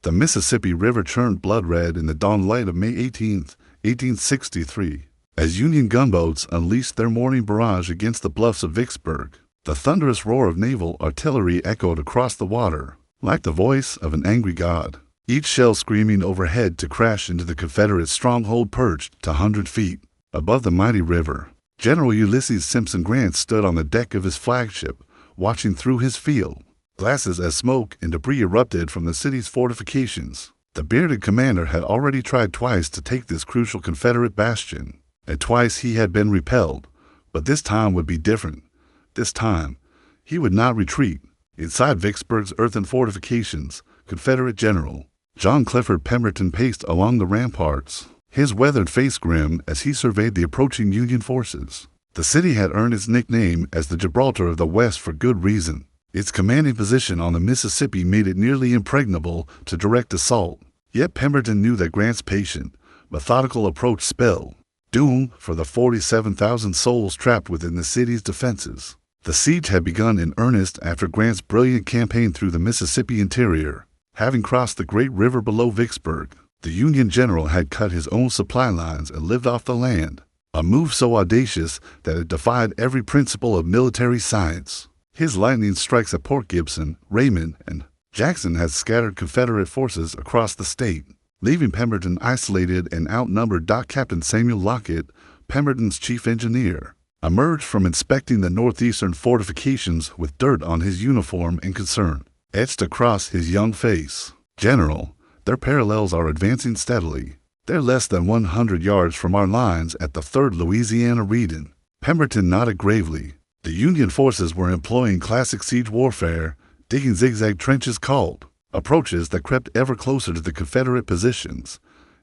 The Mississippi River turned blood red in the dawn light of May 18, 1863, as Union gunboats unleashed their morning barrage against the bluffs of Vicksburg. The thunderous roar of naval artillery echoed across the water, like the voice of an angry god, each shell screaming overhead to crash into the Confederate stronghold perched 100 feet above the mighty river. General Ulysses Simpson Grant stood on the deck of his flagship, watching through his field glasses as smoke and debris erupted from the city's fortifications. The bearded commander had already tried twice to take this crucial Confederate bastion, and twice he had been repelled. But this time would be different. This time, he would not retreat. Inside Vicksburg's earthen fortifications, Confederate General John Clifford Pemberton paced along the ramparts, his weathered face grim as he surveyed the approaching Union forces. The city had earned its nickname as the Gibraltar of the West for good reason. Its commanding position on the Mississippi made it nearly impregnable to direct assault. Yet Pemberton knew that Grant's patient, methodical approach spelled doom for the 47,000 souls trapped within the city's defenses. The siege had begun in earnest after Grant's brilliant campaign through the Mississippi interior. Having crossed the great river below Vicksburg, the Union general had cut his own supply lines and lived off the land, a move so audacious that it defied every principle of military science. His lightning strikes at Port Gibson, Raymond, and Jackson had scattered Confederate forces across the state, leaving Pemberton isolated and outnumbered. Captain Samuel Lockett, Pemberton's chief engineer, emerged from inspecting the northeastern fortifications with dirt on his uniform and concern etched across his young face. General, their parallels are advancing steadily. They're less than 100 yards from our lines at the 3rd Louisiana Redan. Pemberton nodded gravely. The Union forces were employing classic siege warfare, digging zigzag trenches called approaches that crept ever closer to the Confederate positions.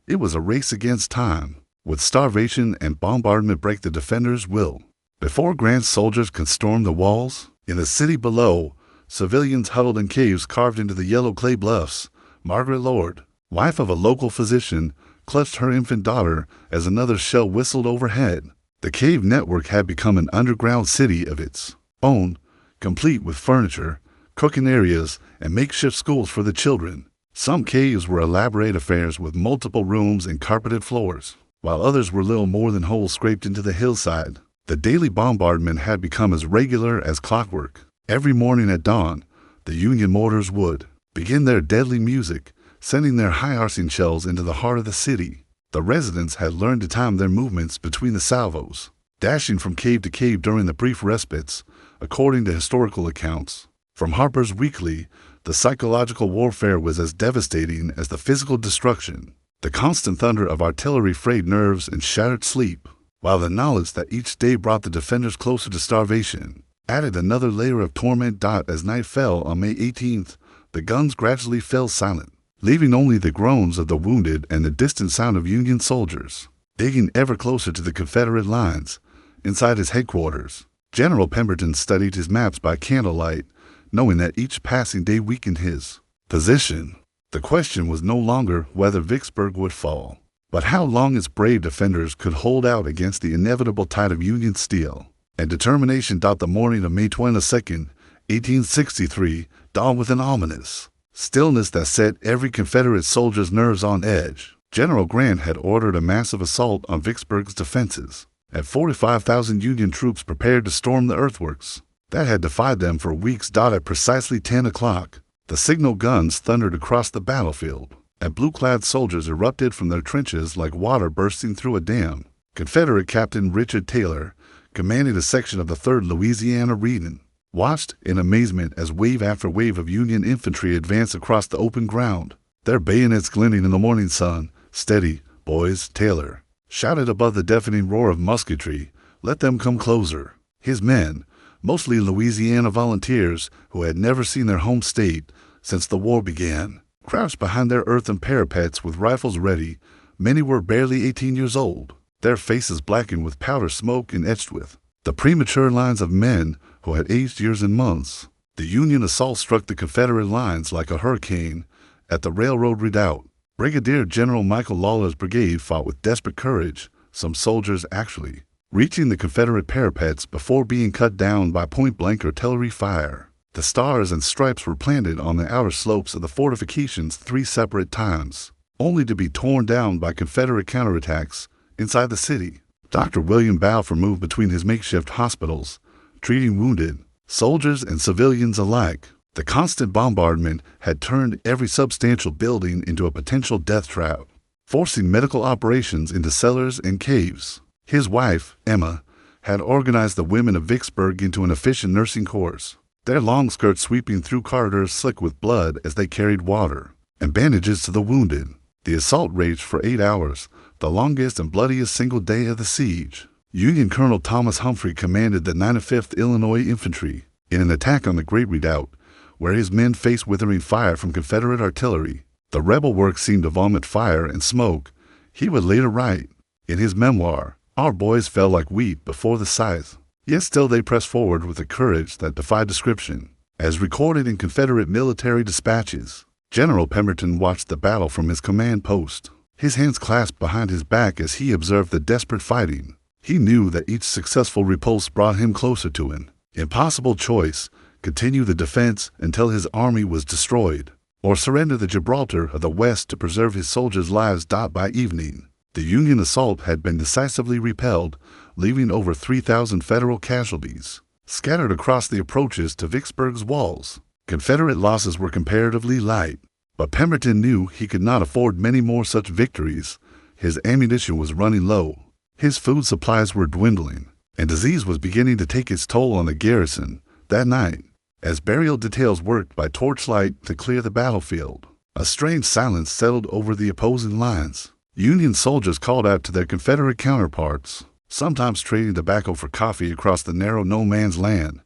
It was a race against time. Would starvation and bombardment break the defenders' will before Grant's soldiers could storm the walls? In the city below, civilians huddled in caves carved into the yellow clay bluffs. Margaret Lord, wife of a local physician, clutched her infant daughter as another shell whistled overhead. The cave network had become an underground city of its own, complete with furniture, cooking areas, and makeshift schools for the children. Some caves were elaborate affairs with multiple rooms and carpeted floors, while others were little more than holes scraped into the hillside. The daily bombardment had become as regular as clockwork. Every morning at dawn, the Union mortars would begin their deadly music, sending their high-arcing shells into the heart of the city. The residents had learned to time their movements between the salvos, dashing from cave to cave during the brief respites, according to historical accounts. From Harper's Weekly, the psychological warfare was as devastating as the physical destruction. The constant thunder of artillery frayed nerves and shattered sleep, while the knowledge that each day brought the defenders closer to starvation added another layer of torment. As night fell on May 18th, the guns gradually fell silent, leaving only the groans of the wounded and the distant sound of Union soldiers digging ever closer to the Confederate lines. Inside his headquarters, General Pemberton studied his maps by candlelight, knowing that each passing day weakened his position. The question was no longer whether Vicksburg would fall, but how long its brave defenders could hold out against the inevitable tide of Union steel and determination. The morning of May 22nd, 1863, dawned with an ominous stillness that set every Confederate soldier's nerves on edge. General Grant had ordered a massive assault on Vicksburg's defenses, and 45,000 Union troops prepared to storm the earthworks that had defied them for weeks. At precisely 10 o'clock, the signal guns thundered across the battlefield, and blue-clad soldiers erupted from their trenches like water bursting through a dam. Confederate Captain Richard Taylor, commanding a section of the 3rd Louisiana Redan, watched in amazement as wave after wave of Union infantry advanced across the open ground, their bayonets glinting in the morning sun. "Steady, boys," Taylor shouted above the deafening roar of musketry. "Let them come closer." His men, mostly Louisiana volunteers who had never seen their home state since the war began, crouched behind their earthen parapets with rifles ready. Many were barely 18 years old, their faces blackened with powder smoke and etched with the premature lines of men who had aged years and months. The Union assault struck the Confederate lines like a hurricane at the railroad redoubt. Brigadier General Michael Lawler's brigade fought with desperate courage, some soldiers actually reaching the Confederate parapets before being cut down by point-blank artillery fire. The stars and stripes were planted on the outer slopes of the fortifications 3 separate times, only to be torn down by Confederate counterattacks inside the city. Dr. William Balfour moved between his makeshift hospitals, treating wounded, soldiers and civilians alike. The constant bombardment had turned every substantial building into a potential death trap, forcing medical operations into cellars and caves. His wife, Emma, had organized the women of Vicksburg into an efficient nursing corps, their long skirts sweeping through corridors slick with blood as they carried water and bandages to the wounded. The assault raged for 8 hours, the longest and bloodiest single day of the siege. Union Colonel Thomas Humphrey commanded the 95th Illinois Infantry in an attack on the Great Redoubt, where his men faced withering fire from Confederate artillery. The rebel works seemed to vomit fire and smoke. He would later write, in his memoir, "Our boys fell like wheat before the scythe, yet still they pressed forward with a courage that defied description." As recorded in Confederate military dispatches, General Pemberton watched the battle from his command post, his hands clasped behind his back as he observed the desperate fighting. He knew that each successful repulse brought him closer to an impossible choice: continue the defense until his army was destroyed, or surrender the Gibraltar of the West to preserve his soldiers' lives. By evening, the Union assault had been decisively repelled, leaving over 3,000 Federal casualties scattered across the approaches to Vicksburg's walls. Confederate losses were comparatively light, but Pemberton knew he could not afford many more such victories. His ammunition was running low, his food supplies were dwindling, and disease was beginning to take its toll on the garrison. That night, as burial details worked by torchlight to clear the battlefield, a strange silence settled over the opposing lines. Union soldiers called out to their Confederate counterparts, sometimes trading tobacco for coffee across the narrow no-man's land.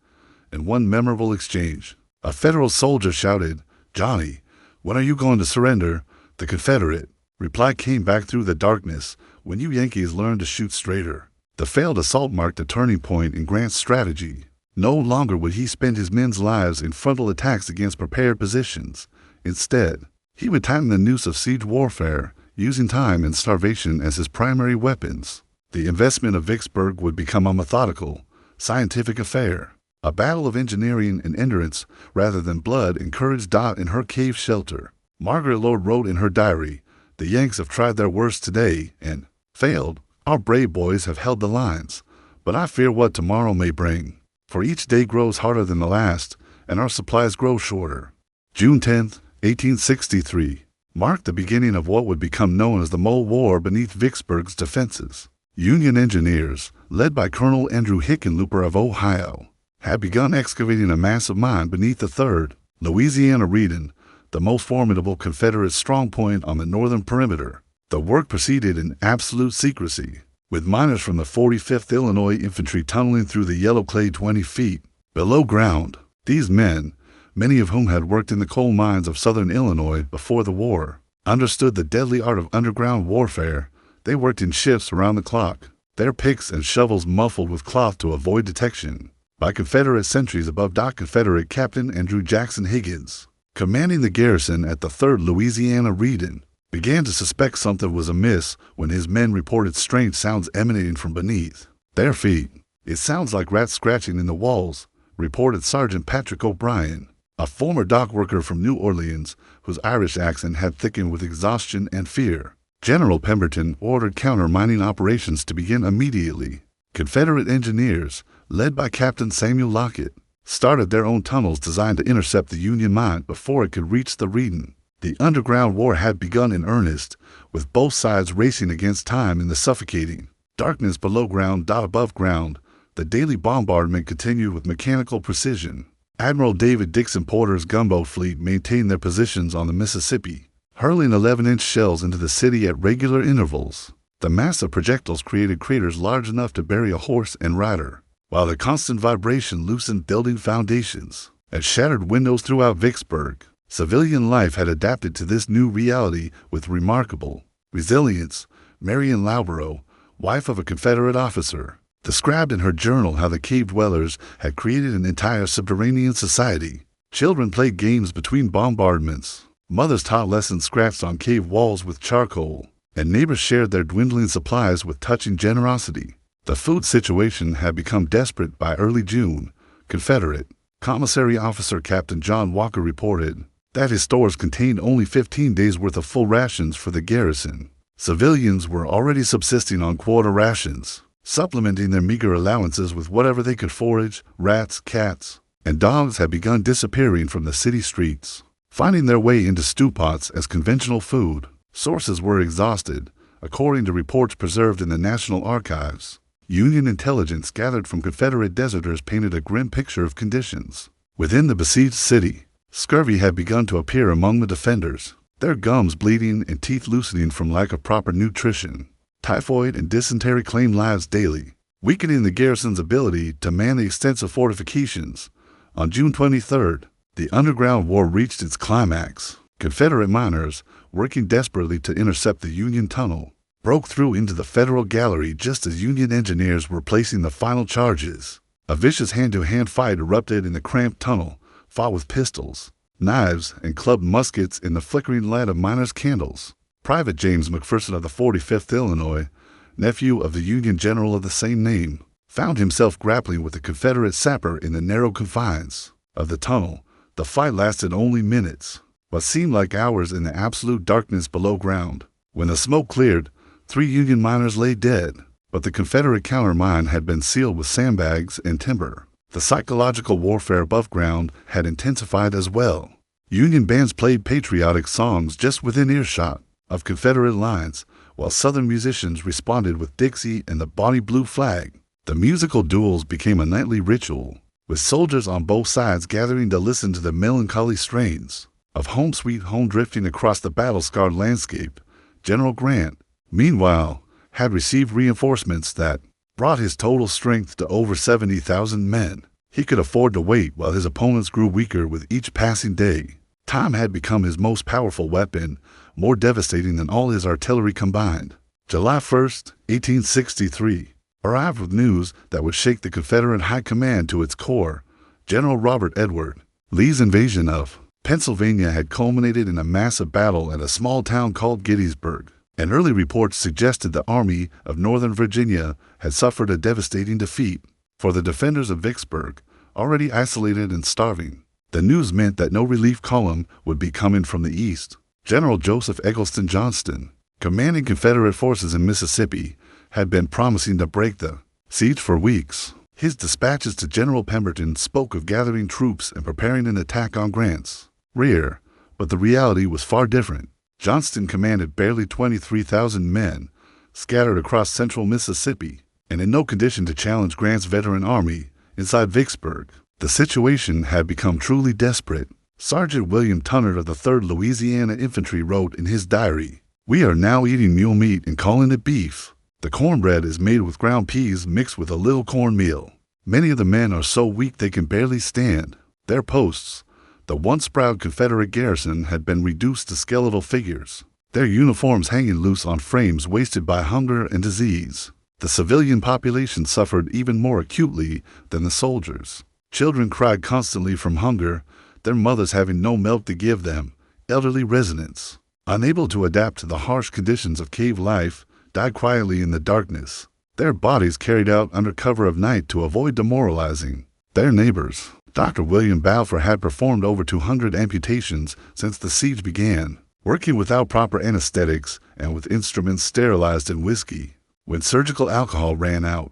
In one memorable exchange, a Federal soldier shouted, "Johnny, when are you going to surrender?" The Confederate reply came back through the darkness, "When you Yankees learn to shoot straighter." The failed assault marked a turning point in Grant's strategy. No longer would he spend his men's lives in frontal attacks against prepared positions. Instead, he would tighten the noose of siege warfare, using time and starvation as his primary weapons. The investment of Vicksburg would become a methodical, scientific affair, a battle of engineering and endurance rather than blood and courage. In her cave shelter, Margaret Lord wrote in her diary, "The Yanks have tried their worst today and failed. Our brave boys have held the lines, but I fear what tomorrow may bring. For each day grows harder than the last, and our supplies grow shorter." June 10, 1863, marked the beginning of what would become known as the Mole War beneath Vicksburg's defenses. Union engineers, led by Colonel Andrew Hickenlooper of Ohio, had begun excavating a massive mine beneath the 3rd Louisiana Redan, the most formidable Confederate strongpoint on the northern perimeter. The work proceeded in absolute secrecy, with miners from the 45th Illinois Infantry tunneling through the yellow clay 20 feet below ground. These men, many of whom had worked in the coal mines of southern Illinois before the war, understood the deadly art of underground warfare. They worked in shifts around the clock, their picks and shovels muffled with cloth to avoid detection by Confederate sentries above. Confederate Captain Andrew Jackson Higgins, commanding the garrison at the 3rd Louisiana Redan, began to suspect something was amiss when his men reported strange sounds emanating from beneath their feet. "It sounds like rats scratching in the walls," reported Sergeant Patrick O'Brien, a former dock worker from New Orleans whose Irish accent had thickened with exhaustion and fear. General Pemberton ordered counter-mining operations to begin immediately. Confederate engineers, led by Captain Samuel Lockett, started their own tunnels designed to intercept the Union mine before it could reach the Redan. The underground war had begun in earnest, with both sides racing against time in the suffocating darkness below ground. Above ground, the daily bombardment continued with mechanical precision. Admiral David Dixon Porter's gunboat fleet maintained their positions on the Mississippi, hurling 11-inch shells into the city at regular intervals. The massive projectiles created craters large enough to bury a horse and rider, while the constant vibration loosened building foundations and shattered windows throughout Vicksburg. Civilian life had adapted to this new reality with remarkable resilience. Marion Loughborough, wife of a Confederate officer, described in her journal how the cave dwellers had created an entire subterranean society. Children played games between bombardments. Mothers taught lessons scratched on cave walls with charcoal, and neighbors shared their dwindling supplies with touching generosity. The food situation had become desperate by early June. Confederate Commissary Officer Captain John Walker reported that his stores contained only 15 days' worth of full rations for the garrison. Civilians were already subsisting on quarter rations, supplementing their meager allowances with whatever they could forage. Rats, cats, and dogs had begun disappearing from the city streets, finding their way into stew pots as conventional food. Sources were exhausted, according to reports preserved in the National Archives. Union intelligence gathered from Confederate deserters painted a grim picture of conditions within the besieged city. Scurvy had begun to appear among the defenders, their gums bleeding and teeth loosening from lack of proper nutrition. Typhoid and dysentery claimed lives daily, weakening the garrison's ability to man the extensive fortifications. On June 23rd, the Underground War reached its climax. Confederate miners, working desperately to intercept the Union tunnel, broke through into the Federal gallery just as Union engineers were placing the final charges. A vicious hand-to-hand fight erupted in the cramped tunnel, fought with pistols, knives, and clubbed muskets in the flickering light of miners' candles. Private James McPherson of the 45th Illinois, nephew of the Union general of the same name, found himself grappling with a Confederate sapper in the narrow confines of the tunnel. The fight lasted only minutes, but seemed like hours in the absolute darkness below ground. When the smoke cleared, 3 Union miners lay dead, but the Confederate countermine had been sealed with sandbags and timber. The psychological warfare above ground had intensified as well. Union bands played patriotic songs just within earshot of Confederate lines, while Southern musicians responded with Dixie and the Bonnie Blue Flag. The musical duels became a nightly ritual, with soldiers on both sides gathering to listen to the melancholy strains of Home Sweet Home drifting across the battle-scarred landscape. General Grant, meanwhile, had received reinforcements that brought his total strength to over 70,000 men. He could afford to wait while his opponents grew weaker with each passing day. Time had become his most powerful weapon, more devastating than all his artillery combined. July 1st, 1863, arrived with news that would shake the Confederate high command to its core. General Robert Edward Lee's invasion of Pennsylvania had culminated in a massive battle at a small town called Gettysburg, and early reports suggested the Army of Northern Virginia had suffered a devastating defeat. For the defenders of Vicksburg, already isolated and starving, the news meant that no relief column would be coming from the east. General Joseph Eggleston Johnston, commanding Confederate forces in Mississippi, had been promising to break the siege for weeks. His dispatches to General Pemberton spoke of gathering troops and preparing an attack on Grant's rear, but the reality was far different. Johnston commanded barely 23,000 men, scattered across central Mississippi, and in no condition to challenge Grant's veteran army inside Vicksburg. The situation had become truly desperate. Sergeant William Tunnard of the 3rd Louisiana Infantry wrote in his diary, "We are now eating mule meat and calling it beef. The cornbread is made with ground peas mixed with a little cornmeal. Many of the men are so weak they can barely stand. Their posts, the once proud Confederate garrison, had been reduced to skeletal figures, their uniforms hanging loose on frames wasted by hunger and disease. The civilian population suffered even more acutely than the soldiers. Children cried constantly from hunger, their mothers having no milk to give them. Elderly residents, unable to adapt to the harsh conditions of cave life, died quietly in the darkness, their bodies carried out under cover of night to avoid demoralizing their neighbors." Dr. William Balfour had performed over 200 amputations since the siege began, working without proper anesthetics and with instruments sterilized in whiskey. When surgical alcohol ran out,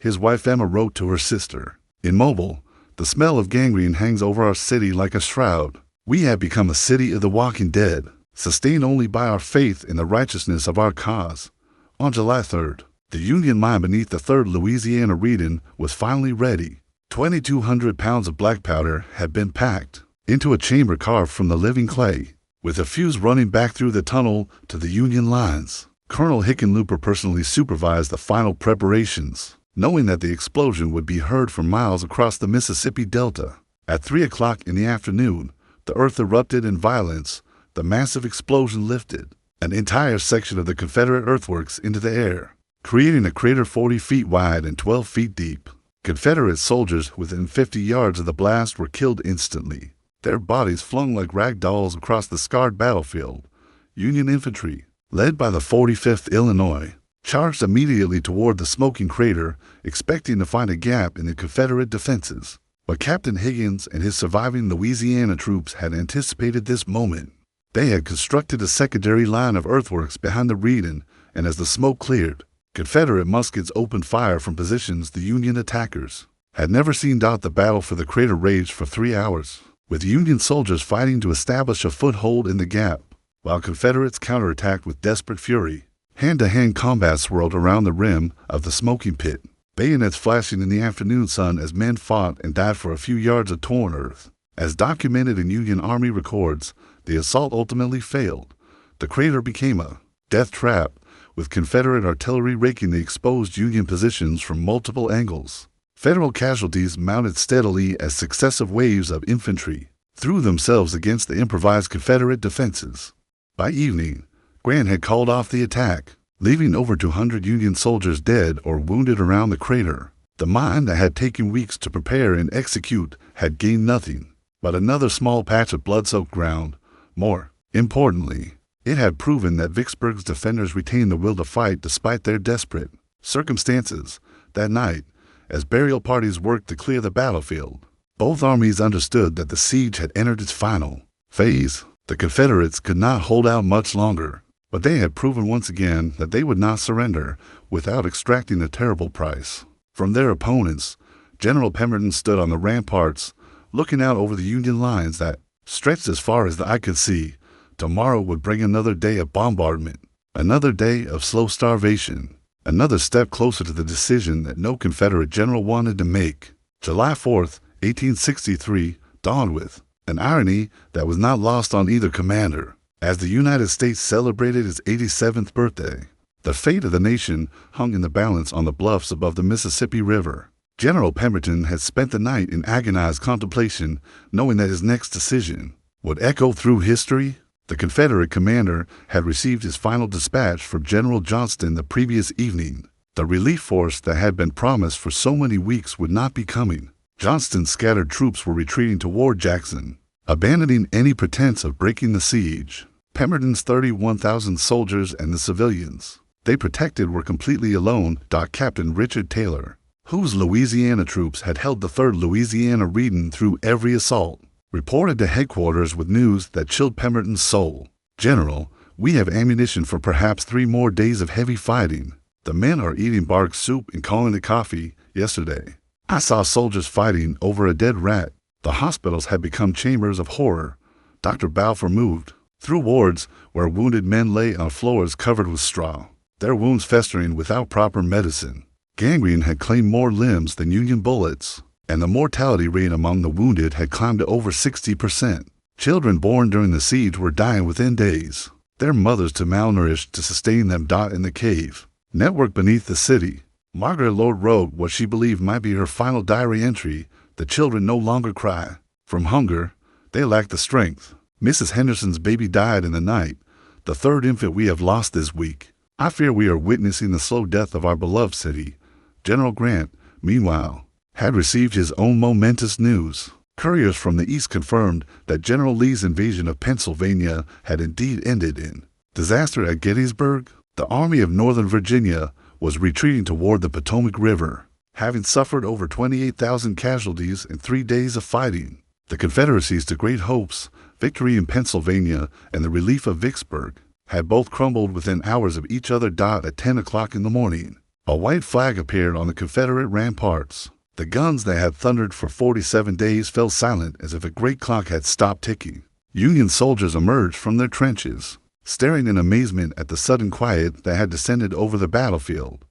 his wife Emma wrote to her sister, "Immobile, the smell of gangrene hangs over our city like a shroud. We have become a city of the walking dead, sustained only by our faith in the righteousness of our cause." On July 3rd, the Union mine beneath the 3rd Louisiana Redan was finally ready. 2,200 pounds of black powder had been packed into a chamber carved from the living clay, with a fuse running back through the tunnel to the Union lines. Colonel Hickenlooper personally supervised the final preparations, knowing that the explosion would be heard for miles across the Mississippi Delta. At 3 o'clock in the afternoon, the earth erupted in violence. The massive explosion lifted an entire section of the Confederate earthworks into the air, creating a crater 40 feet wide and 12 feet deep. Confederate soldiers within 50 yards of the blast were killed instantly, their bodies flung like rag dolls across the scarred battlefield. Union infantry, led by the 45th Illinois, charged immediately toward the smoking crater, expecting to find a gap in the Confederate defenses. But Captain Higgins and his surviving Louisiana troops had anticipated this moment. They had constructed a secondary line of earthworks behind the Redan, and as the smoke cleared, Confederate muskets opened fire from positions the Union attackers had never seen. The battle for the crater raged for 3 hours, with Union soldiers fighting to establish a foothold in the gap, while Confederates counterattacked with desperate fury. Hand-to-hand combat swirled around the rim of the smoking pit, bayonets flashing in the afternoon sun as men fought and died for a few yards of torn earth. As documented in Union Army records, the assault ultimately failed. The crater became a death trap, with Confederate artillery raking the exposed Union positions from multiple angles. Federal casualties mounted steadily as successive waves of infantry threw themselves against the improvised Confederate defenses. By evening, Grant had called off the attack, leaving over 200 Union soldiers dead or wounded around the crater. The mine that had taken weeks to prepare and execute had gained nothing but another small patch of blood-soaked ground. More importantly, it had proven that Vicksburg's defenders retained the will to fight despite their desperate circumstances. That night, as burial parties worked to clear the battlefield, both armies understood that the siege had entered its final phase. The Confederates could not hold out much longer, but they had proven once again that they would not surrender without extracting a terrible price from their opponents. General Pemberton stood on the ramparts, looking out over the Union lines that stretched as far as the eye could see. Tomorrow would bring another day of bombardment, another day of slow starvation, another step closer to the decision that no Confederate general wanted to make. July 4th, 1863, dawned with an irony that was not lost on either commander. As the United States celebrated its 87th birthday, the fate of the nation hung in the balance on the bluffs above the Mississippi River. General Pemberton had spent the night in agonized contemplation, knowing that his next decision would echo through history. The Confederate commander had received his final dispatch from General Johnston the previous evening. The relief force that had been promised for so many weeks would not be coming. Johnston's scattered troops were retreating toward Jackson, abandoning any pretense of breaking the siege. Pemberton's 31,000 soldiers and the civilians they protected were completely alone. Captain Richard Taylor, whose Louisiana troops had held the 3rd Louisiana Redan through every assault, reported to headquarters with news that chilled Pemberton's soul. "General, we have ammunition for perhaps 3 more days of heavy fighting. The men are eating bark soup and calling it coffee. Yesterday, I saw soldiers fighting over a dead rat. The hospitals had become chambers of horror." Dr. Balfour moved through wards where wounded men lay on floors covered with straw, their wounds festering without proper medicine. Gangrene had claimed more limbs than Union bullets, and the mortality rate among the wounded had climbed to over 60%. Children born during the siege were dying within days, their mothers too malnourished to sustain them. In the cave network beneath the city, Margaret Lord wrote what she believed might be her final diary entry. "The children no longer cry from hunger, they lack the strength. Mrs. Henderson's baby died in the night, the 3rd infant we have lost this week. I fear we are witnessing the slow death of our beloved city." General Grant, meanwhile, had received his own momentous news. Couriers from the east confirmed that General Lee's invasion of Pennsylvania had indeed ended in disaster at Gettysburg. The Army of Northern Virginia was retreating toward the Potomac River, having suffered over 28,000 casualties in 3 days of fighting. The Confederacy's to great hopes, victory in Pennsylvania and the relief of Vicksburg, had both crumbled within hours of each other. At 10 o'clock in the morning, a white flag appeared on the Confederate ramparts. The guns that had thundered for 47 days fell silent as if a great clock had stopped ticking. Union soldiers emerged from their trenches, staring in amazement at the sudden quiet that had descended over the battlefield.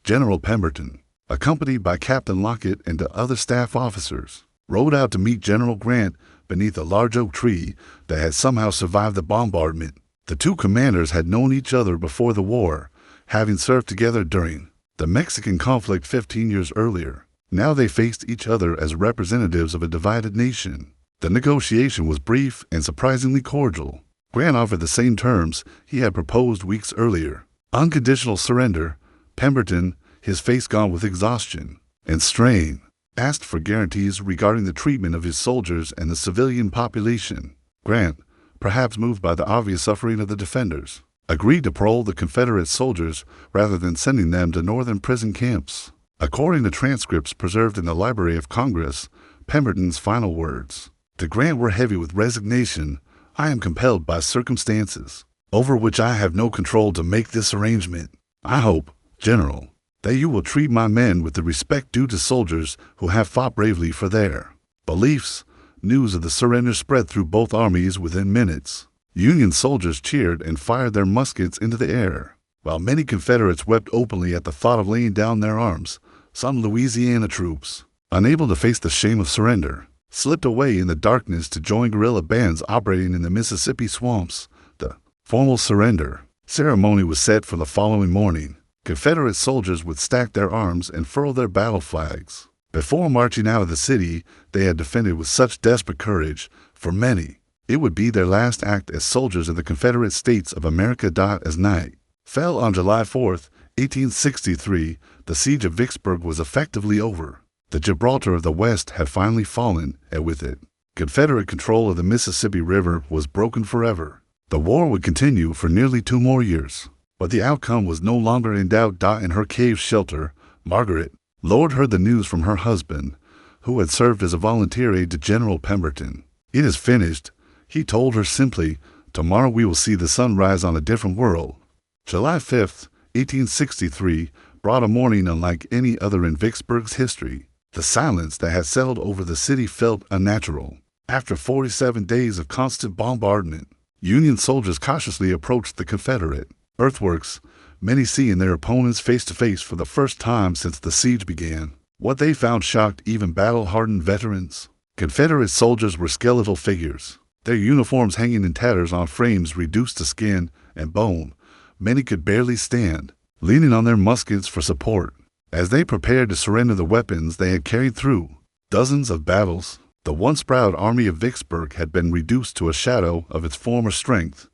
General Pemberton, accompanied by Captain Lockett and the other staff officers, rode out to meet General Grant beneath a large oak tree that had somehow survived the bombardment. The two commanders had known each other before the war, having served together during the Mexican conflict 15 years earlier. Now they faced each other as representatives of a divided nation. The negotiation was brief and surprisingly cordial. Grant offered the same terms he had proposed weeks earlier: unconditional surrender. Pemberton, his face gone with exhaustion and strain, asked for guarantees regarding the treatment of his soldiers and the civilian population. Grant, perhaps moved by the obvious suffering of the defenders, agreed to parole the Confederate soldiers rather than sending them to northern prison camps. According to transcripts preserved in the Library of Congress, Pemberton's final words to Grant were heavy with resignation. I am compelled by circumstances over which I have no control to make this arrangement. I hope, General, that you will treat my men with the respect due to soldiers who have fought bravely for their beliefs. News of the surrender spread through both armies within minutes. Union soldiers cheered and fired their muskets into the air, while many Confederates wept openly at the thought of laying down their arms. Some Louisiana troops, unable to face the shame of surrender, slipped away in the darkness to join guerrilla bands operating in the Mississippi swamps. The formal surrender ceremony was set for the following morning. Confederate soldiers would stack their arms and furl their battle flags. Before marching out of the city they had defended with such desperate courage, for many, it would be their last act as soldiers of the Confederate States of America. As night fell on July 4, 1863, the siege of Vicksburg was effectively over. The Gibraltar of the West had finally fallen, and with it, Confederate control of the Mississippi River was broken forever. The war would continue for nearly 2 more years, but the outcome was no longer in doubt. In her cave shelter, Margaret Lord heard the news from her husband, who had served as a volunteer aide to General Pemberton. It is finished, he told her simply. Tomorrow we will see the sun rise on a different world. July 5, 1863, brought a morning unlike any other in Vicksburg's history. The silence that had settled over the city felt unnatural. After 47 days of constant bombardment, Union soldiers cautiously approached the Confederate earthworks, many seeing their opponents face to face for the first time since the siege began. What they found shocked even battle-hardened veterans. Confederate soldiers were skeletal figures, their uniforms hanging in tatters on frames reduced to skin and bone. Many could barely stand, leaning on their muskets for support. As they prepared to surrender the weapons they had carried through dozens of battles, the once proud army of Vicksburg had been reduced to a shadow of its former strength.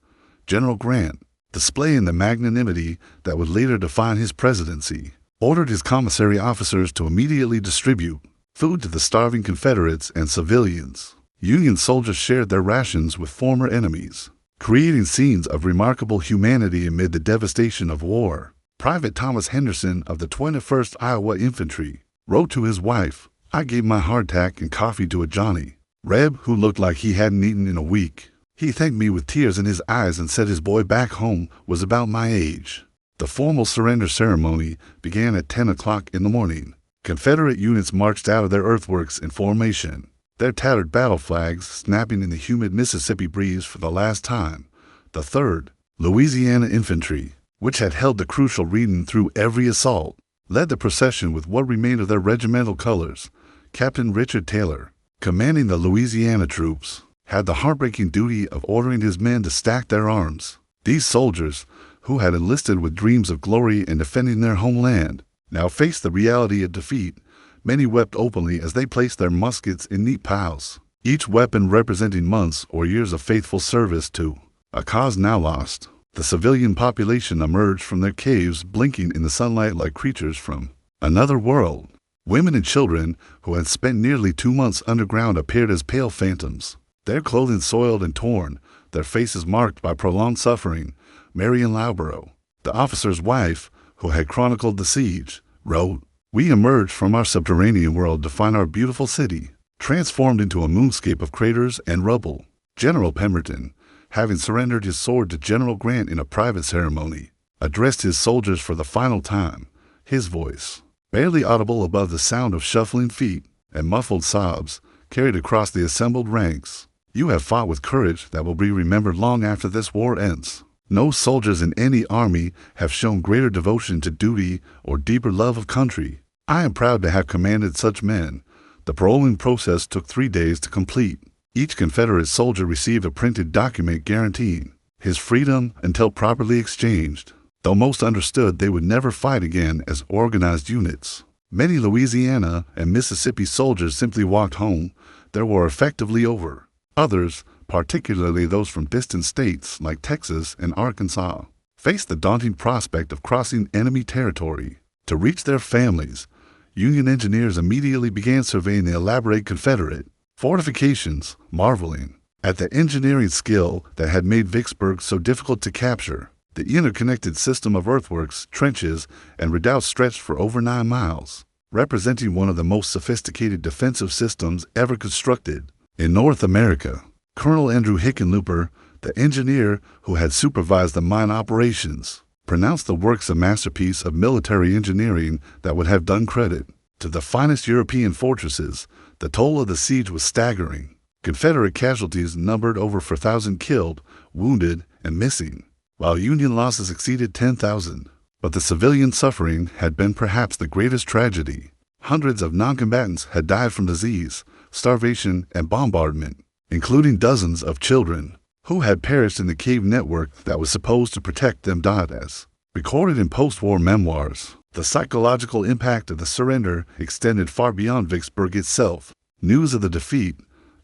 General Grant, displaying the magnanimity that would later define his presidency, ordered his commissary officers to immediately distribute food to the starving Confederates and civilians. Union soldiers shared their rations with former enemies, creating scenes of remarkable humanity amid the devastation of war. Private Thomas Henderson of the 21st Iowa Infantry wrote to his wife, I gave my hardtack and coffee to a Johnny Reb who looked like he hadn't eaten in a week. He thanked me with tears in his eyes and said his boy back home was about my age. The formal surrender ceremony began at 10 o'clock in the morning. Confederate units marched out of their earthworks in formation, their tattered battle flags snapping in the humid Mississippi breeze for the last time. The 3rd Louisiana Infantry, which had held the crucial reading through every assault, led the procession with what remained of their regimental colors. Captain Richard Taylor, commanding the Louisiana troops, had the heartbreaking duty of ordering his men to stack their arms. These soldiers, who had enlisted with dreams of glory in defending their homeland, now faced the reality of defeat. Many wept openly as they placed their muskets in neat piles, each weapon representing months or years of faithful service to a cause now lost. The civilian population emerged from their caves blinking in the sunlight like creatures from another world. Women and children who had spent nearly 2 months underground appeared as pale phantoms, their clothing soiled and torn, their faces marked by prolonged suffering. Marion Loughborough, the officer's wife, who had chronicled the siege, wrote, We emerged from our subterranean world to find our beautiful city transformed into a moonscape of craters and rubble. General Pemberton, having surrendered his sword to General Grant in a private ceremony, addressed his soldiers for the final time. His voice, barely audible above the sound of shuffling feet and muffled sobs, carried across the assembled ranks. You have fought with courage that will be remembered long after this war ends. No soldiers in any army have shown greater devotion to duty or deeper love of country. I am proud to have commanded such men. The paroling process took 3 days to complete. Each Confederate soldier received a printed document guaranteeing his freedom until properly exchanged. Though most understood they would never fight again as organized units, many Louisiana and Mississippi soldiers simply walked home. Their war effectively over. Others, particularly those from distant states like Texas and Arkansas, faced the daunting prospect of crossing enemy territory. To reach their families, Union engineers immediately began surveying the elaborate Confederate fortifications, marveling at the engineering skill that had made Vicksburg so difficult to capture. The interconnected system of earthworks, trenches, and redoubts stretched for over 9 miles. representing one of the most sophisticated defensive systems ever constructed. In North America, Colonel Andrew Hickenlooper, the engineer who had supervised the mine operations, pronounced the works a masterpiece of military engineering that would have done credit to the finest European fortresses. The toll of the siege was staggering. Confederate casualties numbered over 4,000 killed, wounded, and missing, while Union losses exceeded 10,000. But the civilian suffering had been perhaps the greatest tragedy. Hundreds of non-combatants had died from disease, starvation, and bombardment, including dozens of children who had perished in the cave network that was supposed to protect them. As recorded in post-war memoirs, the psychological impact of the surrender extended far beyond Vicksburg itself. News of the defeat,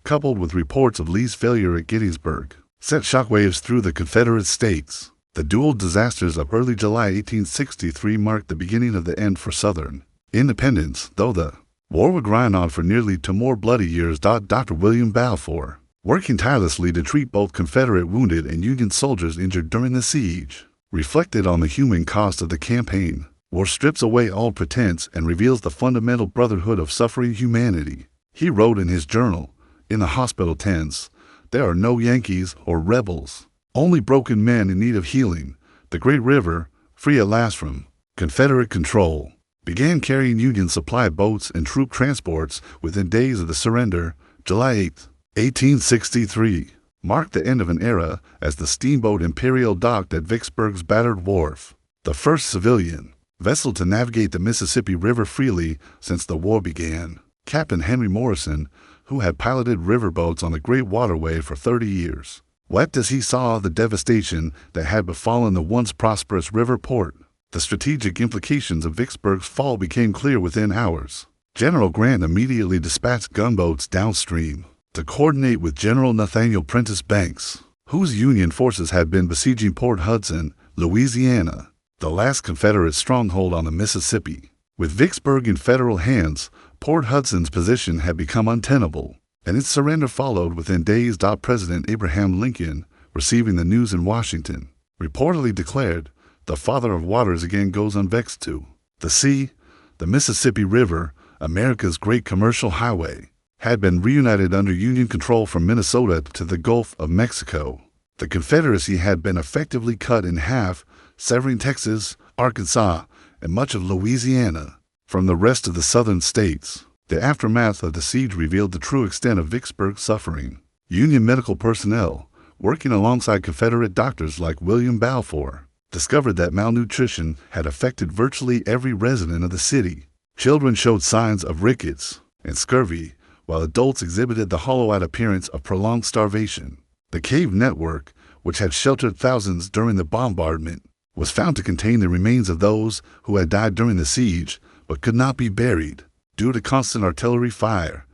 coupled with reports of Lee's failure at Gettysburg, sent shockwaves through the Confederate states. The dual disasters of early July 1863 marked the beginning of the end for Southern independence, though the war would grind on for nearly 2 more bloody years. Dr. William Balfour, working tirelessly to treat both Confederate wounded and Union soldiers injured during the siege, reflected on the human cost of the campaign. War strips away all pretense and reveals the fundamental brotherhood of suffering humanity. He wrote in his journal, "In the hospital tents, there are no Yankees or rebels, only broken men in need of healing. The great river, free at last from Confederate control, began carrying Union supply boats and troop transports within days of the surrender. July 8, 1863, marked the end of an era as the steamboat Imperial docked at Vicksburg's battered wharf, the first civilian vessel to navigate the Mississippi River freely since the war began. Captain Henry Morrison, who had piloted riverboats on the Great Waterway for 30 years, wept as he saw the devastation that had befallen the once prosperous river port. The strategic implications of Vicksburg's fall became clear within hours. General Grant immediately dispatched gunboats downstream to coordinate with General Nathaniel Prentice Banks, whose Union forces had been besieging Port Hudson, Louisiana, the last Confederate stronghold on the Mississippi. With Vicksburg in Federal hands, Port Hudson's position had become untenable, and its surrender followed within days. President Abraham Lincoln, receiving the news in Washington, reportedly declared, "The Father of Waters again goes unvexed to the sea." The Mississippi River, America's great commercial highway, had been reunited under Union control from Minnesota to the Gulf of Mexico. The Confederacy had been effectively cut in half, severing Texas, Arkansas, and much of Louisiana from the rest of the southern states. The aftermath of the siege revealed the true extent of Vicksburg's suffering. Union medical personnel, working alongside Confederate doctors like William Balfour, discovered that malnutrition had affected virtually every resident of the city. Children showed signs of rickets and scurvy, while adults exhibited the hollow-eyed appearance of prolonged starvation. The cave network, which had sheltered thousands during the bombardment, was found to contain the remains of those who had died during the siege but could not be buried due to constant artillery fire.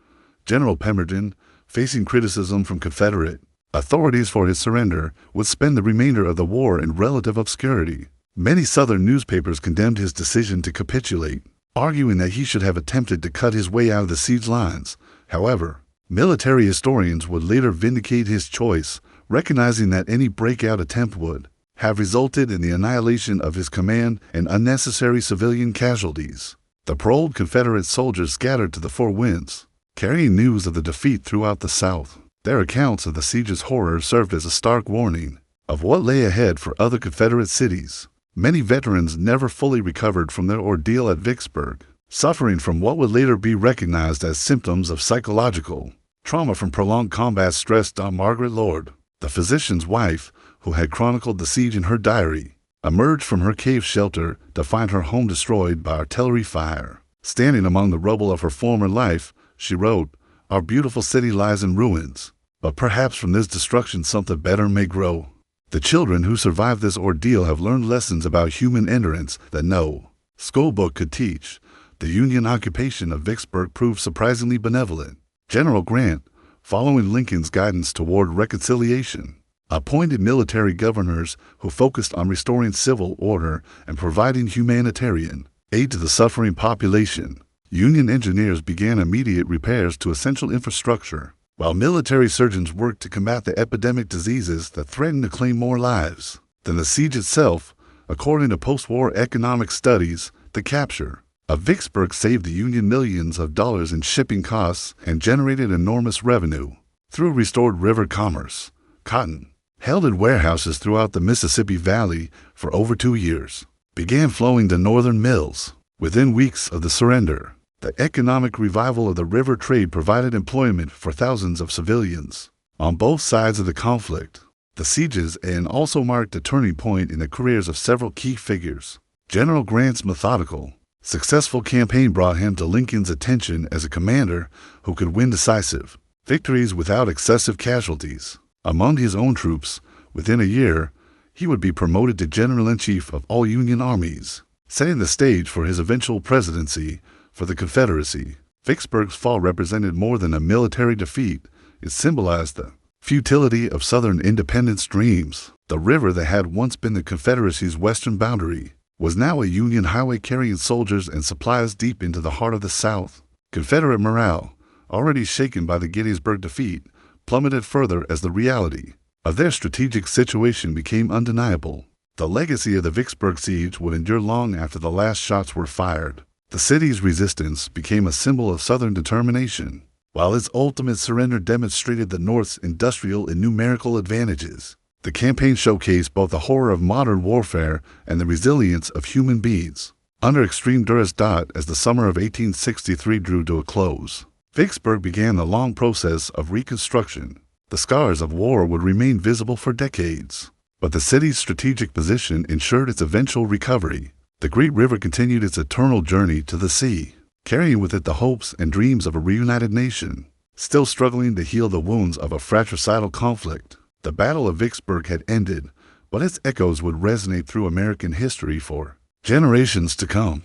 General Pemberton, facing criticism from Confederate authorities for his surrender, would spend the remainder of the war in relative obscurity. Many Southern newspapers condemned his decision to capitulate, arguing that he should have attempted to cut his way out of the siege lines. However, military historians would later vindicate his choice, recognizing that any breakout attempt would have resulted in the annihilation of his command and unnecessary civilian casualties. The paroled Confederate soldiers scattered to the four winds, carrying news of the defeat throughout the South. Their accounts of the siege's horrors served as a stark warning of what lay ahead for other Confederate cities. Many veterans never fully recovered from their ordeal at Vicksburg, suffering from what would later be recognized as symptoms of psychological trauma from prolonged combat stress. Margaret Lord, the physician's wife, who had chronicled the siege in her diary, emerged from her cave shelter to find her home destroyed by artillery fire. Standing among the rubble of her former life, she wrote, "Our beautiful city lies in ruins, but perhaps from this destruction something better may grow." The children who survived this ordeal have learned lessons about human endurance that no schoolbook could teach. The Union occupation of Vicksburg proved surprisingly benevolent. General Grant, following Lincoln's guidance toward reconciliation, appointed military governors who focused on restoring civil order and providing humanitarian aid to the suffering population. Union engineers began immediate repairs to essential infrastructure, while military surgeons worked to combat the epidemic diseases that threatened to claim more lives than the siege itself. According to post-war economic studies, the capture Of Vicksburg saved the Union millions of dollars in shipping costs and generated enormous revenue through restored river commerce. Cotton, held in warehouses throughout the Mississippi Valley for over 2 years, began flowing to northern mills. Within weeks of the surrender, the economic revival of the river trade provided employment for thousands of civilians on both sides of the conflict. The sieges and also marked a turning point in the careers of several key figures. General Grant's methodical, successful campaign brought him to Lincoln's attention as a commander who could win decisive victories without excessive casualties among his own troops. Within a year, he would be promoted to General-in-Chief of all Union armies, setting the stage for his eventual presidency for the Confederacy. Vicksburg's fall represented more than a military defeat. It symbolized the futility of Southern independence dreams. The river that had once been the Confederacy's western boundary was now a Union highway carrying soldiers and supplies deep into the heart of the South. Confederate morale, already shaken by the Gettysburg defeat, plummeted further as the reality of their strategic situation became undeniable. The legacy of the Vicksburg siege would endure long after the last shots were fired. The city's resistance became a symbol of Southern determination, while its ultimate surrender demonstrated the North's industrial and numerical advantages. The campaign showcased both the horror of modern warfare and the resilience of human beings. Under extreme duress. As the summer of 1863 drew to a close, Vicksburg began the long process of reconstruction. The scars of war would remain visible for decades, but the city's strategic position ensured its eventual recovery. The great river continued its eternal journey to the sea, carrying with it the hopes and dreams of a reunited nation, still struggling to heal the wounds of a fratricidal conflict. The Battle of Vicksburg had ended, but its echoes would resonate through American history for generations to come.